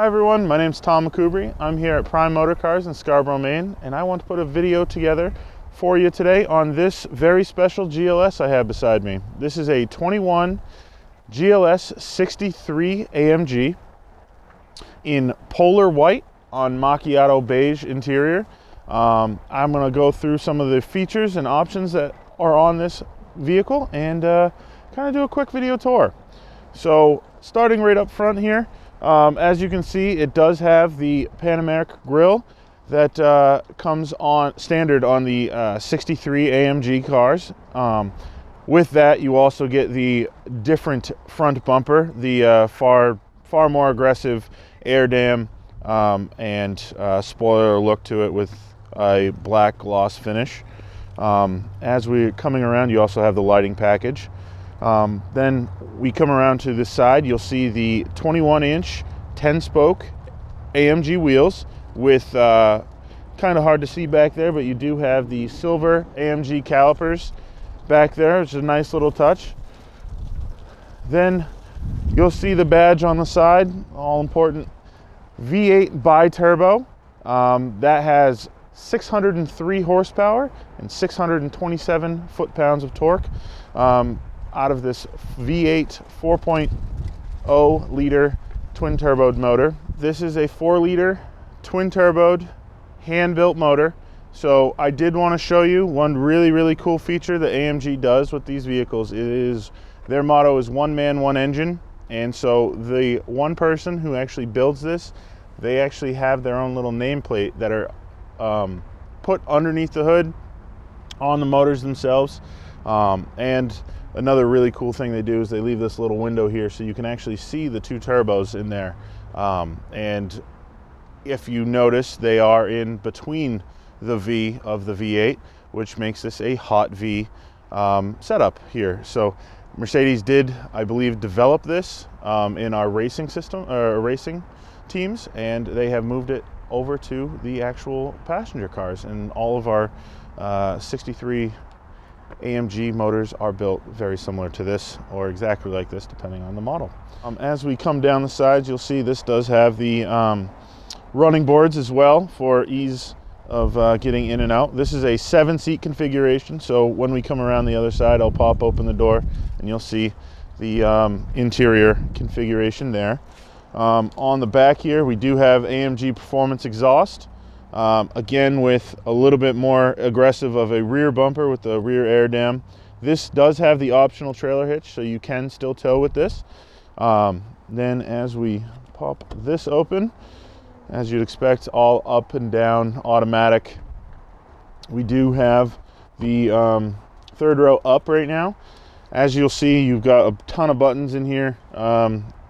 Hi everyone, my name's Tom McCoubry. I'm here at Prime Motor Cars in Scarborough, Maine, and I want to put a video together for you today on this very special GLS I have beside me. This is a 21 GLS 63 AMG in polar white on macchiato beige interior. I'm going to go through some of the features and options that are on this vehicle and kind of do a quick video tour. So starting right up front here, as you can see, it does have the Panoramic grille that comes on standard on the 63 AMG cars. With that, you also get the different front bumper, the far more aggressive air dam and spoiler look to it with a black gloss finish. As we're coming around, you also have the lighting package. Then we come around to this side, you'll see the 21-inch 10-spoke AMG wheels with kind of hard to see back there, but you do have the silver AMG calipers back there, which is a nice little touch. Then you'll see the badge on the side, all important V8 bi-turbo. That has 603 horsepower and 627 foot-pounds of torque. Out of this V8 4.0 liter twin turboed motor. This is a 4-liter twin turboed hand-built motor. So I did want to show you one really cool feature that AMG does with these vehicles. Is their motto is one man, one engine. And so the one person who actually builds this, they actually have their own little nameplate that are put underneath the hood on the motors themselves. And another really cool thing they do is they leave this little window here so you can actually see the two turbos in there. And if you notice, they are in between the V of the V8, which makes this a hot V setup here. So Mercedes did, I believe, develop this in our racing system, racing teams, and they have moved it over to the actual passenger cars, and all of our 63 AMG motors are built very similar to this, or exactly like this, depending on the model. As we come down the sides, you'll see this does have the running boards as well for ease of getting in and out. This is a 7-seat configuration, so when we come around the other side, I'll pop open the door and you'll see the interior configuration there. On the back here, we do have AMG Performance exhaust. Again, with a little bit more aggressive of a rear bumper with the rear air dam. This does have the optional trailer hitch, so you can still tow with this. Then as we pop this open, as you'd expect, all up and down automatic. We do have the third row up right now. As you'll see, you've got a ton of buttons in here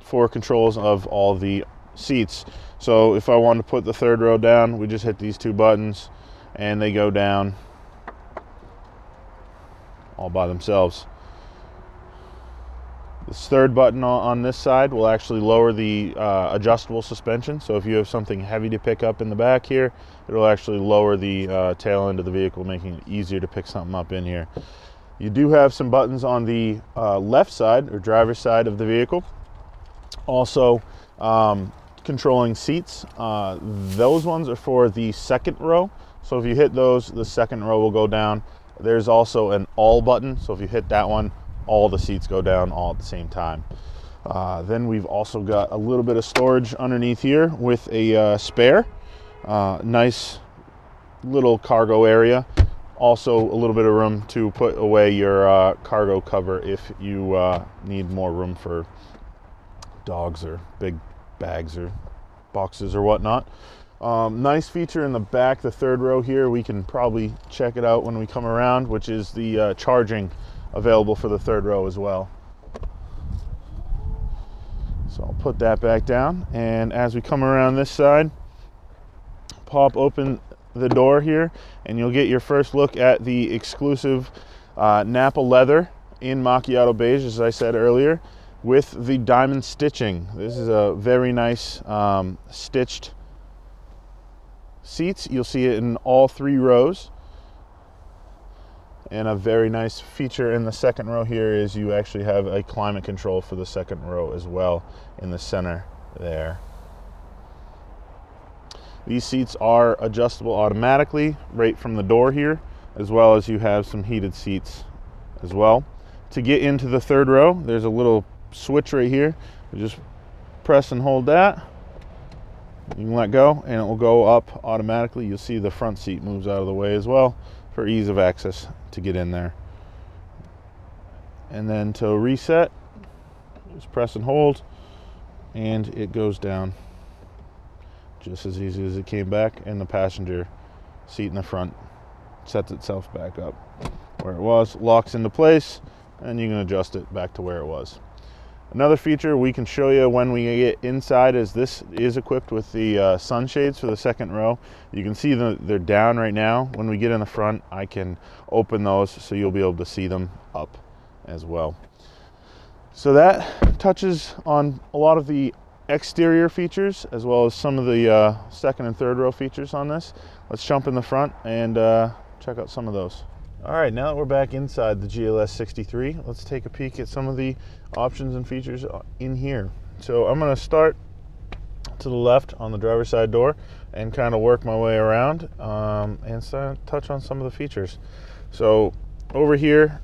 for controls of all the seats. So if I want to put the third row down, we just hit these two buttons and they go down all by themselves. This third button on this side will actually lower the adjustable suspension. So if you have something heavy to pick up in the back here, it'll actually lower the tail end of the vehicle, making it easier to pick something up in here. You do have some buttons on the left side, or driver's side of the vehicle. Also, controlling seats. Those ones are for the second row. So if you hit those, the second row will go down. There's also an all button. So if you hit that one, all the seats go down all at the same time. Then we've also got a little bit of storage underneath here with a spare. Nice little cargo area. Also a little bit of room to put away your cargo cover if you need more room for dogs or big bags or boxes or whatnot. Nice feature in the back, the third row here, we can probably check it out when we come around, which is the charging available for the third row as well. So I'll put that back down, and as we come around this side, pop open the door here and you'll get your first look at the exclusive Nappa leather in macchiato beige, as I said earlier, with the diamond stitching. This is a very nice stitched seats. You'll see it in all 3 rows. And a very nice feature in the second row here is you actually have a climate control for the second row as well in the center there. These seats are adjustable automatically right from the door here, as well as you have some heated seats as well. To get into the third row, there's a little switch right here. You just press and hold that. You can let go and it will go up automatically. You'll see the front seat moves out of the way as well for ease of access to get in there. And then to reset, just press and hold and it goes down just as easy as it came back, and the passenger seat in the front sets itself back up where it was, locks into place, and you can adjust it back to where it was. Another feature we can show you when we get inside is this is equipped with the sunshades for the second row. You can see they're down right now. When we get in the front, I can open those so you'll be able to see them up as well. So that touches on a lot of the exterior features as well as some of the second and third row features on this. Let's jump in the front and check out some of those. All right, now that we're back inside the GLS 63, let's take a peek at some of the options and features in here. So I'm going to start to the left on the driver's side door and kind of work my way around and touch on some of the features. So over here,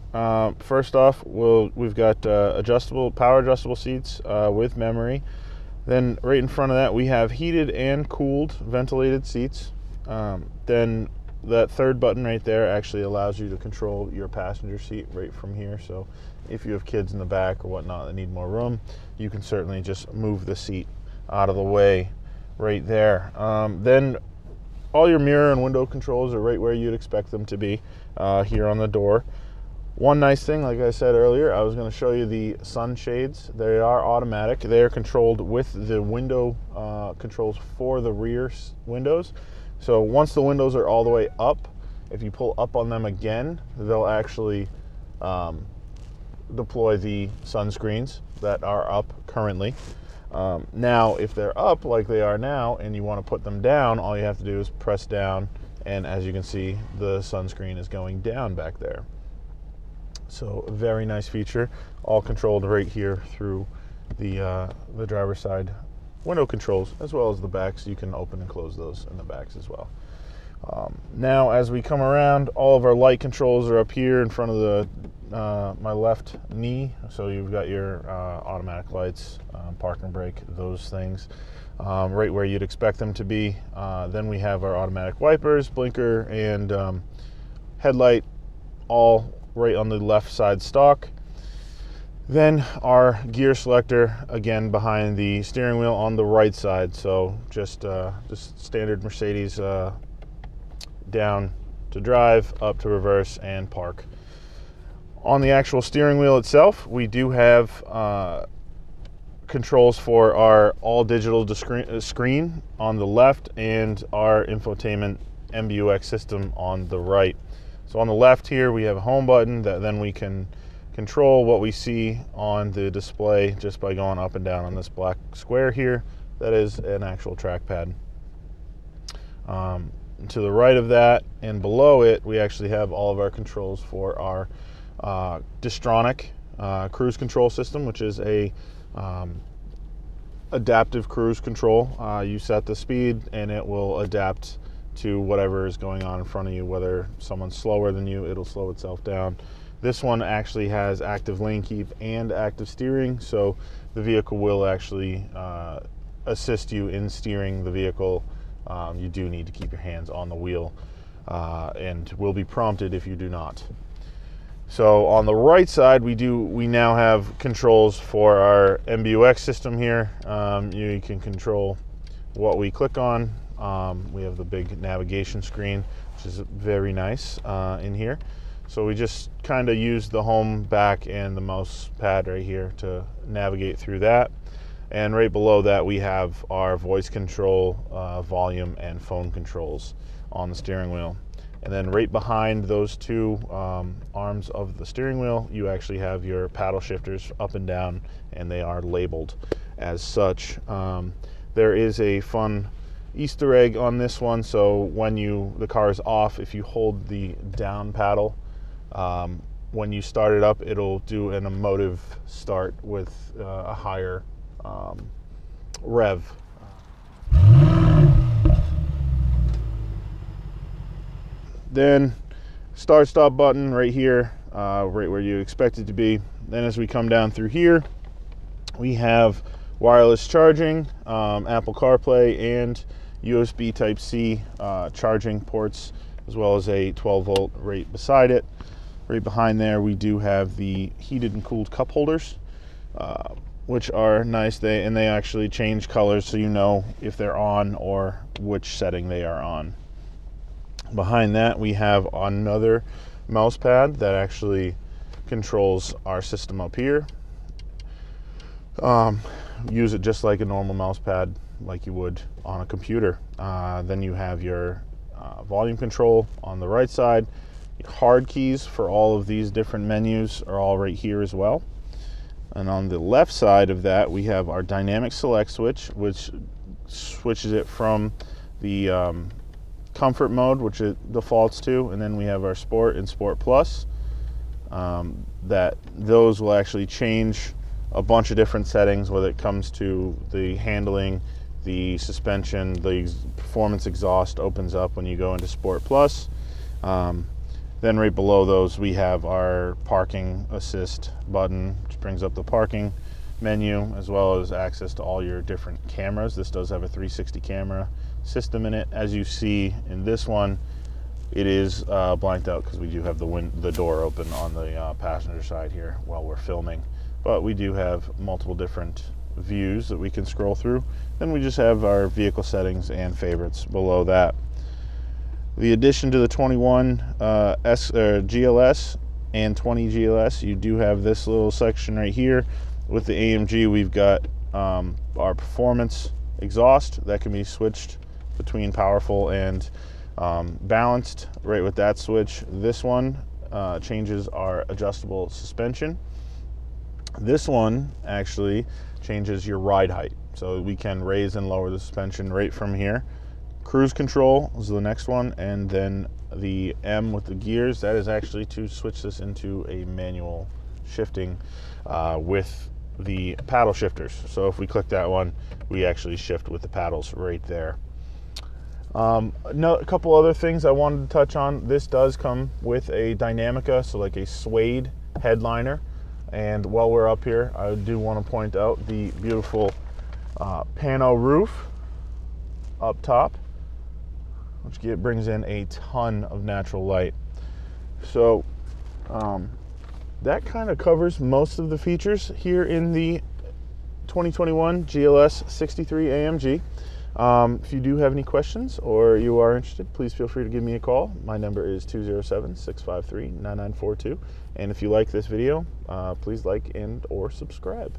first off, we've got power adjustable seats with memory. Then right in front of that, we have heated and cooled ventilated seats. Then that third button right there actually allows you to control your passenger seat right from here. So if you have kids in the back or whatnot that need more room, you can certainly just move the seat out of the way right there. Then all your mirror and window controls are right where you'd expect them to be here on the door. One nice thing, like I said earlier, I was going to show you the sunshades. They are automatic. They are controlled with the window controls for the rear windows. So once the windows are all the way up, if you pull up on them again, they'll actually deploy the sunscreens that are up currently. Now, if they're up like they are now and you want to put them down, all you have to do is press down, and as you can see, the sunscreen is going down back there. So a very nice feature, all controlled right here through the driver's side window controls, as well as the backs. You can open and close those in the backs as well. Now, as we come around, all of our light controls are up here in front of the my left knee. So you've got your automatic lights, park and brake, those things, right where you'd expect them to be. Then we have our automatic wipers, blinker, and headlight, all right on the left side stalk. Then our gear selector, again behind the steering wheel on the right side. So just standard Mercedes, down to drive, up to reverse, and park. On the actual steering wheel itself, we do have controls for our all digital screen on the left and our infotainment MBUX system on the right. So on the left here, we have a home button that then we can control what we see on the display just by going up and down on this black square here. That is an actual trackpad. To the right of that and below it, we actually have all of our controls for our Distronic cruise control system, which is a adaptive cruise control. You set the speed and it will adapt to whatever is going on in front of you. Whether someone's slower than you, it'll slow itself down. This one actually has active lane keep and active steering, so the vehicle will actually assist you in steering the vehicle. You do need to keep your hands on the wheel and will be prompted if you do not. So on the right side, we now have controls for our MBUX system here. You can control what we click on. We have the big navigation screen, which is very nice in here. So we just kind of use the home, back, and the mouse pad right here to navigate through that. And right below that, we have our voice control, volume, and phone controls on the steering wheel. And then right behind those two arms of the steering wheel, you actually have your paddle shifters up and down, and they are labeled as such. There is a fun Easter egg on this one. So when the car is off, if you hold the down paddle, when you start it up, it'll do an emotive start with a higher rev. Then start-stop button right here, right where you expect it to be. Then as we come down through here, we have wireless charging, Apple CarPlay, and USB Type-C charging ports, as well as a 12-volt right beside it. Right behind there, we do have the heated and cooled cup holders, which are nice. They actually change colors so you know if they're on or which setting they are on. Behind that, we have another mouse pad that actually controls our system up here. Use it just like a normal mouse pad, like you would on a computer. Then you have your volume control on the right side. Your hard keys for all of these different menus are all right here as well. And on the left side of that, we have our dynamic select switch, which switches it from the comfort mode, which it defaults to, and then we have our sport and sport plus. Those will actually change a bunch of different settings, whether it comes to the handling, the suspension, the performance exhaust opens up when you go into sport plus. Then right below those, we have our parking assist button, which brings up the parking menu, as well as access to all your different cameras. This does have a 360 camera system in it. As you see in this one, it is blanked out because we do have the door open on the passenger side here while we're filming. But we do have multiple different views that we can scroll through. Then we just have our vehicle settings and favorites below that. The addition to the 21 GLS and 20 GLS, you do have this little section right here. With the AMG, we've got our performance exhaust that can be switched between powerful and balanced right with that switch. This one changes our adjustable suspension. This one actually changes your ride height, so we can raise and lower the suspension right from here. Cruise control is the next one, and then the M with the gears, that is actually to switch this into a manual shifting with the paddle shifters. So if we click that one, we actually shift with the paddles right there. A couple other things I wanted to touch on. This does come with a Dynamica, so like a suede headliner. And while we're up here, I do want to point out the beautiful pano roof up top, which brings in a ton of natural light. So that kind of covers most of the features here in the 2021 GLS 63 AMG. If you do have any questions or you are interested, please feel free to give me a call. My number is 207-653-9942. And if you like this video, please like and or subscribe.